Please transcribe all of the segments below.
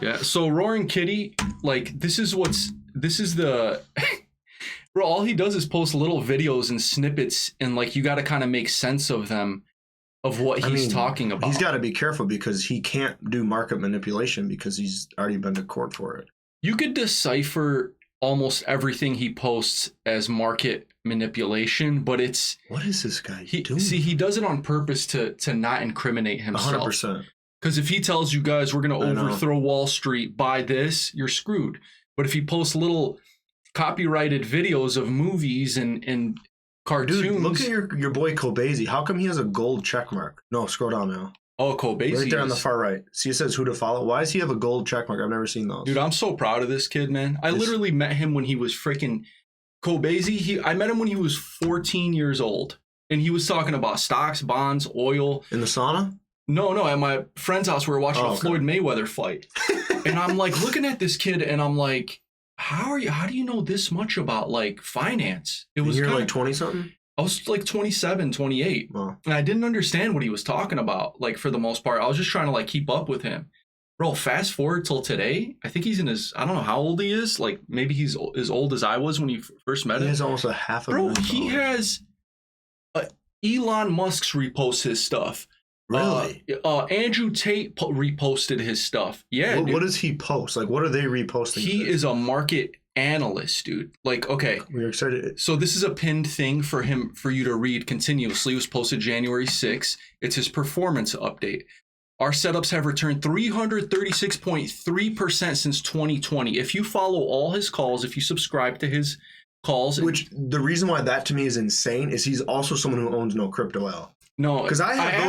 Yeah. So Roaring Kitty, like this is the bro, all he does is post little videos and snippets, and like you got to kind of make sense of them, of what he's talking about. He's got to be careful because he can't do market manipulation because he's already been to court for it. You could decipher almost everything he posts as market manipulation, but it's... What is this guy doing? See, he does it on purpose to not incriminate himself. 100%. Because if he tells you guys, we're going to overthrow Wall Street, buy this, you're screwed. But if he posts little copyrighted videos of movies and cartoons... Dude, look at your boy Kobeissi. How come he has a gold check mark? No, scroll down now. Oh, Kobeissi. Right there on the far right. See, it says who to follow. Why does he have a gold check mark? I've never seen those. Dude, I'm so proud of this kid, man. I literally met him when he was freaking... Kobeissi, I met him when he was 14 years old. And he was talking about stocks, bonds, oil. In the sauna? No, at my friend's house, we were watching a Floyd Mayweather fight. And I'm like looking at this kid and I'm like, how do you know this much about like finance? You're like 20 something? I was like 27, 28. Wow. And I didn't understand what he was talking about. Like for the most part, I was just trying to like keep up with him. Bro, fast forward till today. I think he's in his, I don't know how old he is. Like maybe he's as old as I was when you first met him. He has almost a half a million. Bro, he has, Elon Musk's repost his stuff. Really? Andrew Tate reposted his stuff. Yeah. What does he post? Like, what are they reposting? He is a market analyst, dude. Like, okay. We're excited. So this is a pinned thing for you to read continuously. It was posted January 6th. It's his performance update. Our setups have returned 336.3% since 2020. If you follow all his calls, if you subscribe to his calls. Which the reason why that to me is insane is he's also someone who owns no crypto L. No, because I have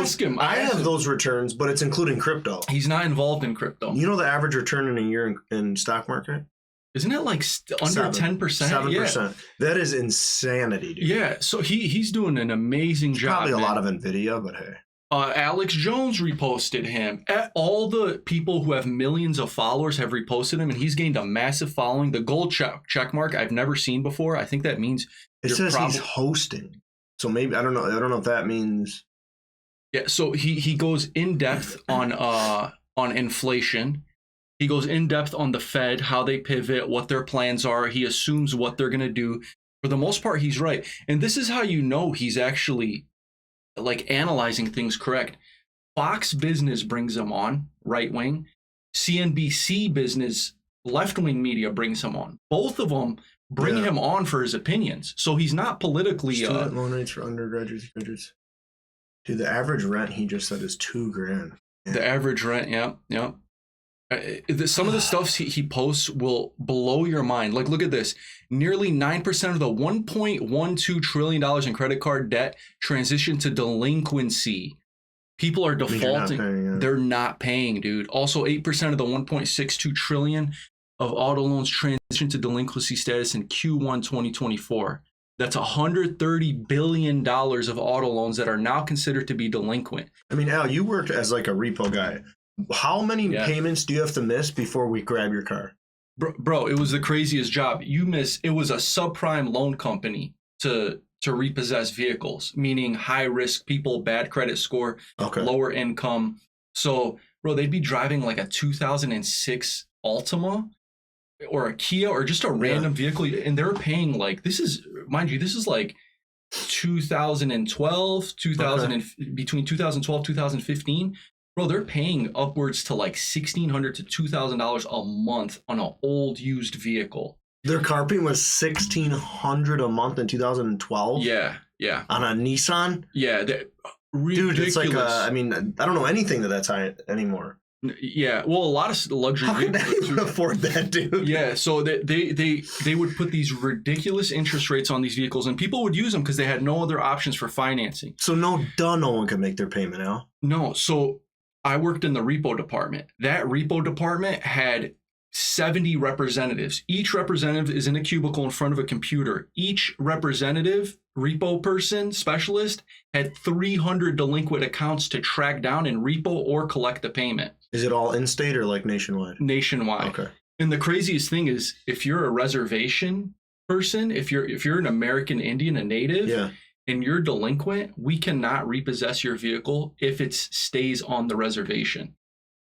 those returns, but it's including crypto. He's not involved in crypto. You know the average return in a year in stock market? Isn't it like under 10%? 7%. Yeah. That is insanity, dude. Yeah, so he's doing an amazing job. Probably a lot of NVIDIA, but hey. Alex Jones reposted him. All the people who have millions of followers have reposted him, and he's gained a massive following. The gold check mark I've never seen before. I think that means it says he's hosting. So maybe I don't know if that means. Yeah, so he goes in depth on inflation. He goes in depth on the Fed, how they pivot, what their plans are. He assumes what they're gonna do. For the most part, he's right, and this is how you know he's actually like analyzing things correct. Fox Business brings him on, right wing. CNBC Business, left wing media brings him on. Both of them bring him on for his opinions. So he's not politically... Student loan rates for undergraduates, graduates. Dude, the average rent he just said is $2,000. Yeah. The average rent, yeah. Some of the stuff he posts will blow your mind. Like, look at this. Nearly 9% of the $1.12 trillion in credit card debt transitioned to delinquency. People are defaulting. They're not paying, dude. Also, 8% of the $1.62 trillion of auto loans transition to delinquency status in Q1 2024. That's $130 billion of auto loans that are now considered to be delinquent. I mean, Al, you worked as like a repo guy. How many payments do you have to miss before we grab your car? Bro, it was the craziest job. It was a subprime loan company to repossess vehicles, meaning high risk people, bad credit score, lower income. So, bro, they'd be driving like a 2006 Altima or a Kia or just a random vehicle, and they're paying like, this is, mind you, this is like 2012, between 2012, 2015. Bro, they're paying upwards to like $1,600 to $2,000 a month on an old used vehicle. Their car payment was $1,600 a month in 2012? Yeah. On a Nissan? Yeah. Ridiculous. Dude, it's like, I mean, I don't know anything that's high anymore. Yeah, well, a lot of luxury vehicles. How can they afford that, dude? Yeah, so they would put these ridiculous interest rates on these vehicles, and people would use them because they had no other options for financing. So no one could make their payment, Al? No, so I worked in the repo department. That repo department had 70 representatives. Each representative is in a cubicle in front of a computer. Each representative, repo person, specialist, had 300 delinquent accounts to track down and repo or collect the payment. Is it all in-state or like nationwide? Nationwide. Okay. And the craziest thing is, if you're a reservation person, if you're an American Indian, a native, and you're delinquent, we cannot repossess your vehicle if it stays on the reservation.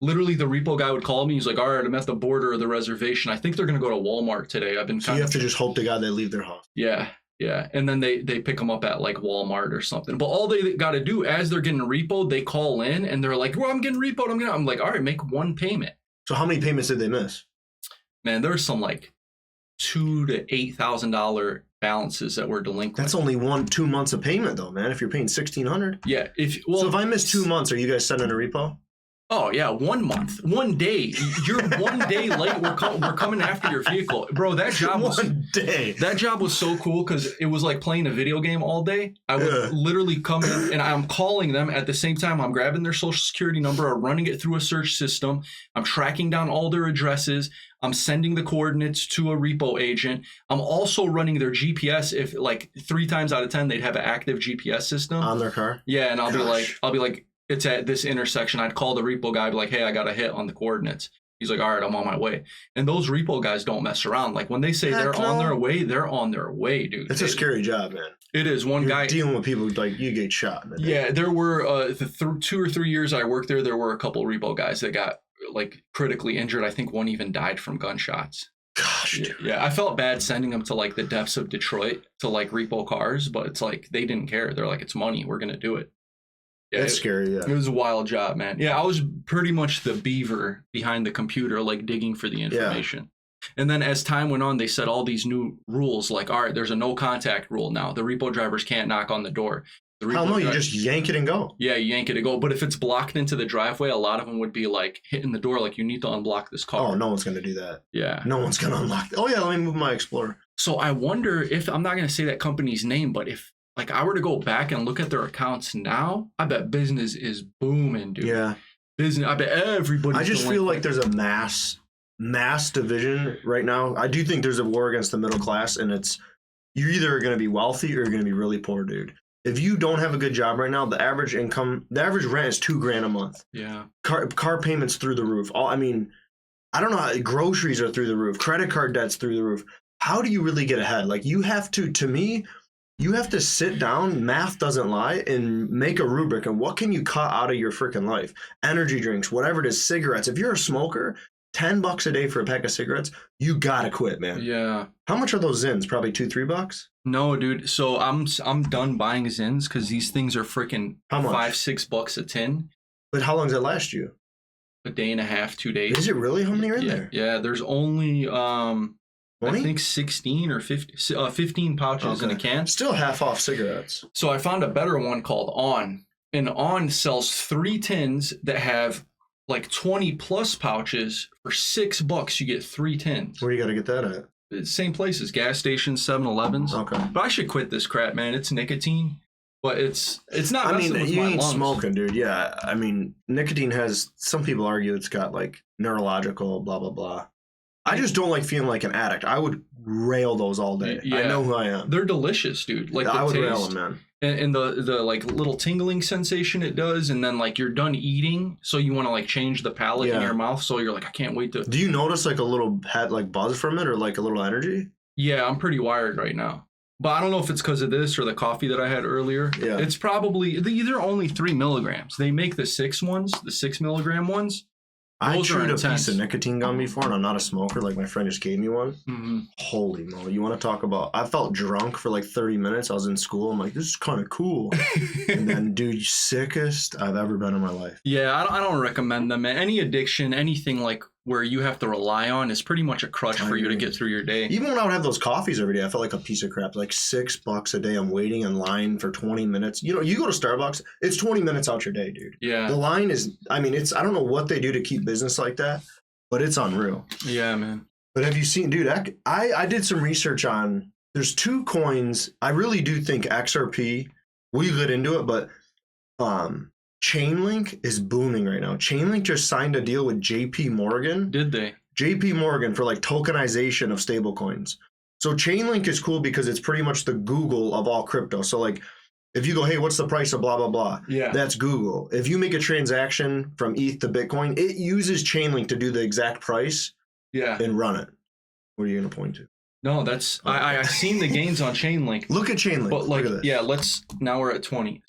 Literally, the repo guy would call me. He's like, all right, I'm at the border of the reservation. I think they're going to go to Walmart today. I've been So you have to just hope to God they leave their house. Yeah. Yeah. And then they pick them up at like Walmart or something. But all they got to do as they're getting repoed, they call in and they're like, well, I'm getting repoed. I'm like, all right, make one payment. So how many payments did they miss? Man, there's some like $2,000 to $8,000 balances that were delinquent. That's only 2 months of payment though, man. If you're paying $1,600. Yeah. So if I miss 2 months, are you guys sending a repo? Oh yeah, 1 month, 1 day. You're 1 day late. We're coming after your vehicle, bro. That job was 1 day. That job was so cool because it was like playing a video game all day. I would literally come in and I'm calling them at the same time. I'm grabbing their social security number. I'm running it through a search system. I'm tracking down all their addresses. I'm sending the coordinates to a repo agent. I'm also running their GPS. If like 3 times out of 10 they'd have an active GPS system on their car. Yeah, and I'll be like. It's at this intersection. I'd call the repo guy, be like, hey, I got a hit on the coordinates. He's like, all right, I'm on my way. And those repo guys don't mess around. Like when they say they're on their way, they're on their way, dude. It's a scary job, man. It is. One guy dealing with people like you get shot. Yeah, there were the 2 or 3 years I worked there were a couple repo guys that got like critically injured. I think one even died from gunshots. Gosh, dude. Yeah, I felt bad sending them to like the depths of Detroit to like repo cars, but it's like they didn't care. They're like, it's money. We're gonna do it. Yeah, that's scary, yeah. It was a wild job, man. Yeah, I was pretty much the beaver behind the computer, like digging for the information. Yeah. And then as time went on, they set all these new rules, like, all right, there's a no contact rule now. The repo drivers can't knock on the door. Hell no, you just yank it and go. Yeah, you yank it and go. But if it's blocked into the driveway, a lot of them would be like hitting the door, like, you need to unblock this car. Oh, no one's going to do that. Yeah. No one's going to unlock it. Oh, yeah, let me move my Explorer. So I wonder if, I'm not going to say that company's name, but if, like I were to go back and look at their accounts now, I bet business is booming, dude. Yeah. Business, I bet everybody. I just feel like there's a mass division right now. I do think there's a war against the middle class, and it's you're either going to be wealthy or you're going to be really poor, dude. If you don't have a good job right now, the average rent is $2,000 a month. Yeah. Car payments through the roof. I mean, I don't know. Groceries are through the roof. Credit card debt's through the roof. How do you really get ahead? Like you have to me. You have to sit down, math doesn't lie, and make a rubric of what can you cut out of your freaking life. Energy drinks, whatever it is, cigarettes. If you're a smoker, $10 a day for a pack of cigarettes, you gotta quit, man. Yeah. How much are those Zins? Probably $2-3? No, dude. So I'm done buying Zins because these things are freaking $5-6 a tin. But how long does it last you? A day and a half, 2 days. Is it really? How many are in there? Yeah, there's only 20? I think 16 or 15 pouches in a can. Still half off cigarettes. So I found a better one called On. And On sells 3 tins that have like 20 plus pouches for $6. You get 3 tins. Where you got to get that at? Same places, gas stations, 7-Elevens. Okay. But I should quit this crap, man. It's nicotine. But it's not. I mean, you ain't lungs. Smoking, dude. Yeah. I mean, nicotine has, some people argue it's got like neurological blah, blah, blah. I just don't like feeling like an addict. I would rail those all day. Yeah. I know who I am. They're delicious, dude. Like I would rail them, man. And the like little tingling sensation it does, and then like you're done eating, so you want to like change the palate in your mouth, so you're like, I can't wait to. Do you notice like a little like buzz from it, or like a little energy? Yeah, I'm pretty wired right now, but I don't know if it's because of this or the coffee that I had earlier. Yeah, it's probably they're only 3 milligrams. They make the 6 ones, the 6 milligram ones. I chewed a piece of nicotine gum before, and I'm not a smoker. Like, my friend just gave me one. Mm-hmm. Holy moly. You want to talk about... I felt drunk for like 30 minutes. I was in school. I'm like, this is kind of cool. And then, dude, sickest I've ever been in my life. Yeah, I don't recommend them. Any addiction, anything like where you have to rely on is pretty much a crutch for you to get through your day. Even when I would have those coffees every day, I felt like a piece of crap. Like $6 a day. I'm waiting in line for 20 minutes. You know, you go to Starbucks, it's 20 minutes out your day, dude. Yeah. The line is, I mean, I don't know what they do to keep business like that, but it's unreal. Yeah, man. But have you seen, dude, I did some research on, there's 2 coins. I really do think XRP, we get into it, but Chainlink is booming right now. Chainlink just signed a deal with JP Morgan. Did they? JP Morgan for like tokenization of stablecoins. So Chainlink is cool because it's pretty much the Google of all crypto. So like if you go, hey, what's the price of blah, blah, blah? Yeah. That's Google. If you make a transaction from ETH to Bitcoin, it uses Chainlink to do the exact price and run it. What are you going to point to? No, that's I've seen the gains on Chainlink. Look at Chainlink. But like, look at this. Yeah, now we're at 20.